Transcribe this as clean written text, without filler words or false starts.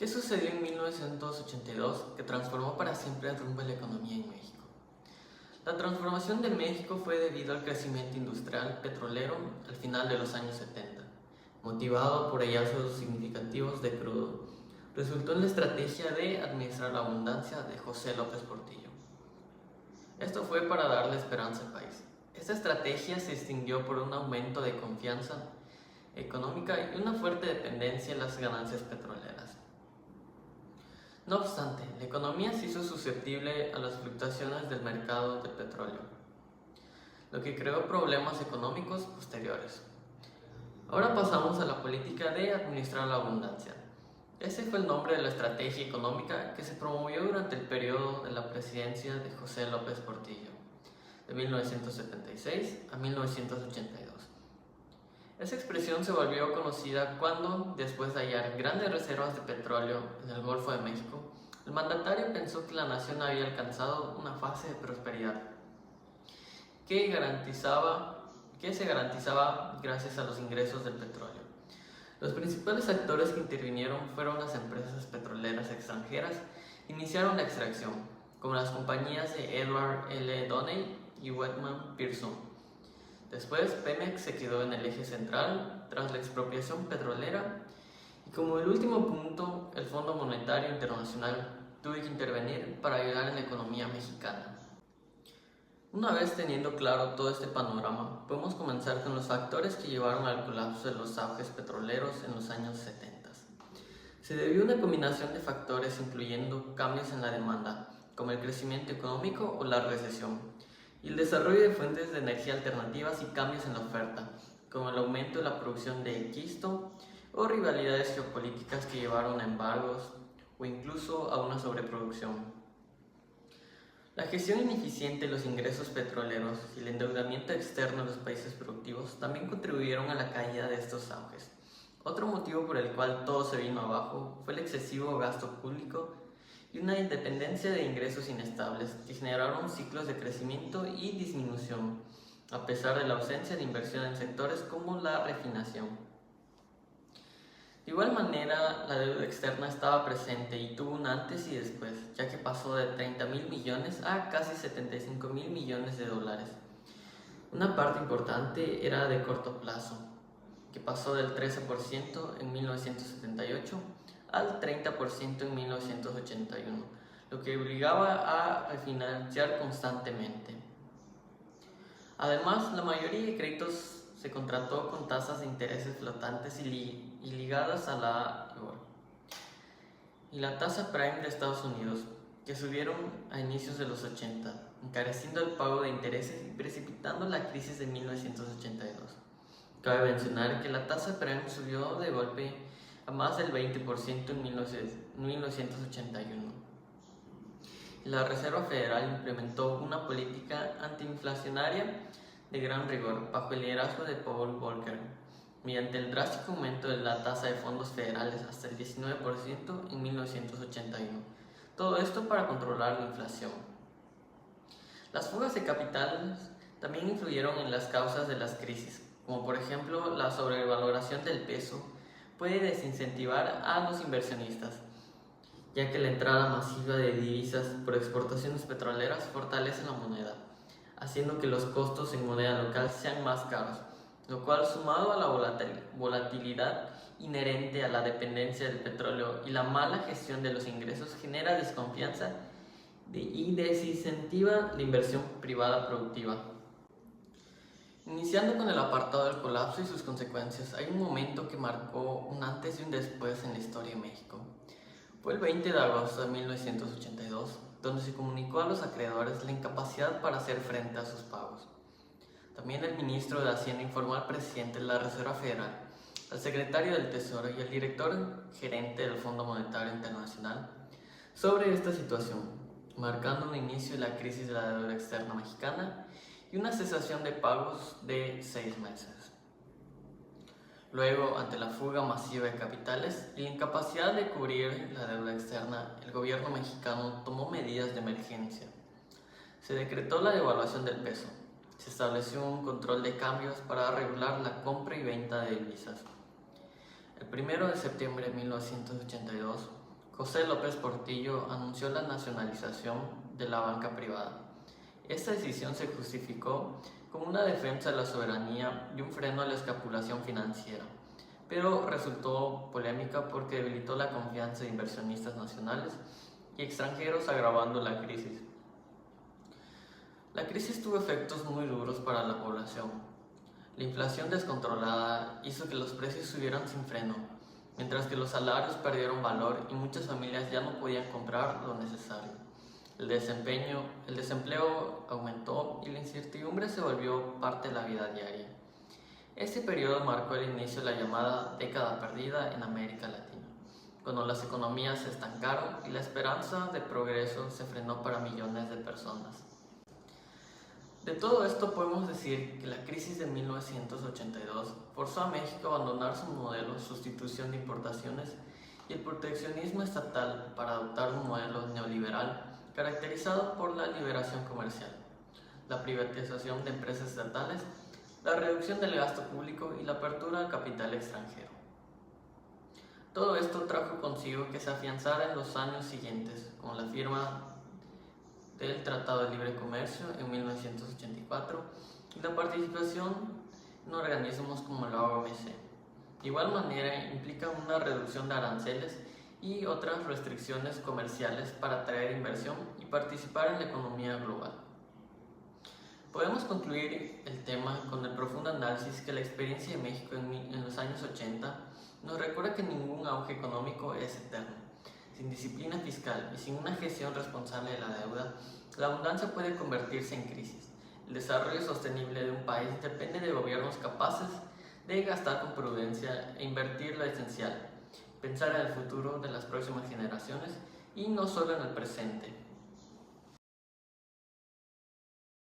¿Qué sucedió en 1982 que transformó para siempre el rumbo de la economía en México? La transformación de México fue debido al crecimiento industrial petrolero al final de los años 70, motivado por hallazgos significativos de crudo. Resultó en la estrategia de administrar la abundancia de José López Portillo. Esto fue para darle esperanza al país. Esta estrategia se distinguió por un aumento de confianza económica y una fuerte dependencia en las ganancias petroleras. No obstante, la economía se hizo susceptible a las fluctuaciones del mercado del petróleo, lo que creó problemas económicos posteriores. Ahora pasamos a la política de administrar la abundancia. Ese fue el nombre de la estrategia económica que se promovió durante el periodo de la presidencia de José López Portillo, de 1976 a 1982. Esa expresión se volvió conocida cuando, después de hallar grandes reservas de petróleo en el Golfo de México, el mandatario pensó que la nación había alcanzado una fase de prosperidad que se garantizaba gracias a los ingresos del petróleo. Los principales actores que intervinieron fueron las empresas petroleras extranjeras que iniciaron la extracción, como las compañías de Edward L. Doney y Whitman Pearson. Después, Pemex se quedó en el eje central tras la expropiación petrolera y como el último punto, el Fondo Monetario Internacional tuvo que intervenir para ayudar en la economía mexicana. Una vez teniendo claro todo este panorama, podemos comenzar con los factores que llevaron al colapso de los auges petroleros en los años 70. Se debió a una combinación de factores incluyendo cambios en la demanda, como el crecimiento económico o la recesión, y el desarrollo de fuentes de energía alternativas y cambios en la oferta, como el aumento de la producción de quisto o rivalidades geopolíticas que llevaron a embargos o incluso a una sobreproducción. La gestión ineficiente de los ingresos petroleros y el endeudamiento externo de los países productivos también contribuyeron a la caída de estos auges. Otro motivo por el cual todo se vino abajo fue el excesivo gasto público y una independencia de ingresos inestables que generaron ciclos de crecimiento y disminución, a pesar de la ausencia de inversión en sectores como la refinación. De igual manera, la deuda externa estaba presente y tuvo un antes y después, ya que pasó de 30.000 millones a casi 75.000 millones de dólares. Una parte importante era de corto plazo, que pasó del 13% en 1978 al 30% en 1981, lo que obligaba a refinanciar constantemente. Además, la mayoría de créditos se contrató con tasas de intereses flotantes y ligadas a la LIBOR y la tasa prime de Estados Unidos, que subieron a inicios de los 80, encareciendo el pago de intereses y precipitando la crisis de 1982. Cabe mencionar que la tasa prime subió de golpe a más del 20% en 1981. La Reserva Federal implementó una política antiinflacionaria de gran rigor bajo el liderazgo de Paul Volcker, mediante el drástico aumento de la tasa de fondos federales hasta el 19% en 1981. Todo esto para controlar la inflación. Las fugas de capitales también influyeron en las causas de las crisis, como por ejemplo la sobrevaloración del peso puede desincentivar a los inversionistas, ya que la entrada masiva de divisas por exportaciones petroleras fortalece la moneda, haciendo que los costos en moneda local sean más caros, lo cual, sumado a la volatilidad inherente a la dependencia del petróleo y la mala gestión de los ingresos, genera desconfianza y desincentiva la inversión privada productiva. Iniciando con el apartado del colapso y sus consecuencias, hay un momento que marcó un antes y un después en la historia de México. Fue el 20 de agosto de 1982, donde se comunicó a los acreedores la incapacidad para hacer frente a sus pagos. También el ministro de Hacienda informó al presidente de la Reserva Federal, al secretario del Tesoro y al director gerente del Fondo Monetario Internacional sobre esta situación, marcando un inicio de la crisis de la deuda externa mexicana y una cesación de pagos de 6 meses. Luego, ante la fuga masiva de capitales y la incapacidad de cubrir la deuda externa, el gobierno mexicano tomó medidas de emergencia. Se decretó la devaluación del peso. Se estableció un control de cambios para regular la compra y venta de divisas. El 1 de septiembre de 1982, José López Portillo anunció la nacionalización de la banca privada. Esta decisión se justificó como una defensa de la soberanía y un freno a la especulación financiera, pero resultó polémica porque debilitó la confianza de inversionistas nacionales y extranjeros, agravando la crisis. La crisis tuvo efectos muy duros para la población. La inflación descontrolada hizo que los precios subieran sin freno, mientras que los salarios perdieron valor y muchas familias ya no podían comprar lo necesario. El desempleo aumentó y la incertidumbre se volvió parte de la vida diaria. Este periodo marcó el inicio de la llamada década perdida en América Latina, cuando las economías se estancaron y la esperanza de progreso se frenó para millones de personas. De todo esto podemos decir que la crisis de 1982 forzó a México a abandonar su modelo de sustitución de importaciones y el proteccionismo estatal para adoptar un modelo neoliberal caracterizado por la liberación comercial, la privatización de empresas estatales, la reducción del gasto público y la apertura al capital extranjero. Todo esto trajo consigo que se afianzara en los años siguientes con la firma del Tratado de Libre Comercio en 1984 y la participación en organismos como la OMC. De igual manera, implica una reducción de aranceles y otras restricciones comerciales para atraer inversión y participar en la economía global. Podemos concluir el tema con el profundo análisis que la experiencia de México en los años 80 nos recuerda que ningún auge económico es eterno. Sin disciplina fiscal y sin una gestión responsable de la deuda, la abundancia puede convertirse en crisis. El desarrollo sostenible de un país depende de gobiernos capaces de gastar con prudencia e invertir lo esencial, pensar en el futuro de las próximas generaciones y no solo en el presente.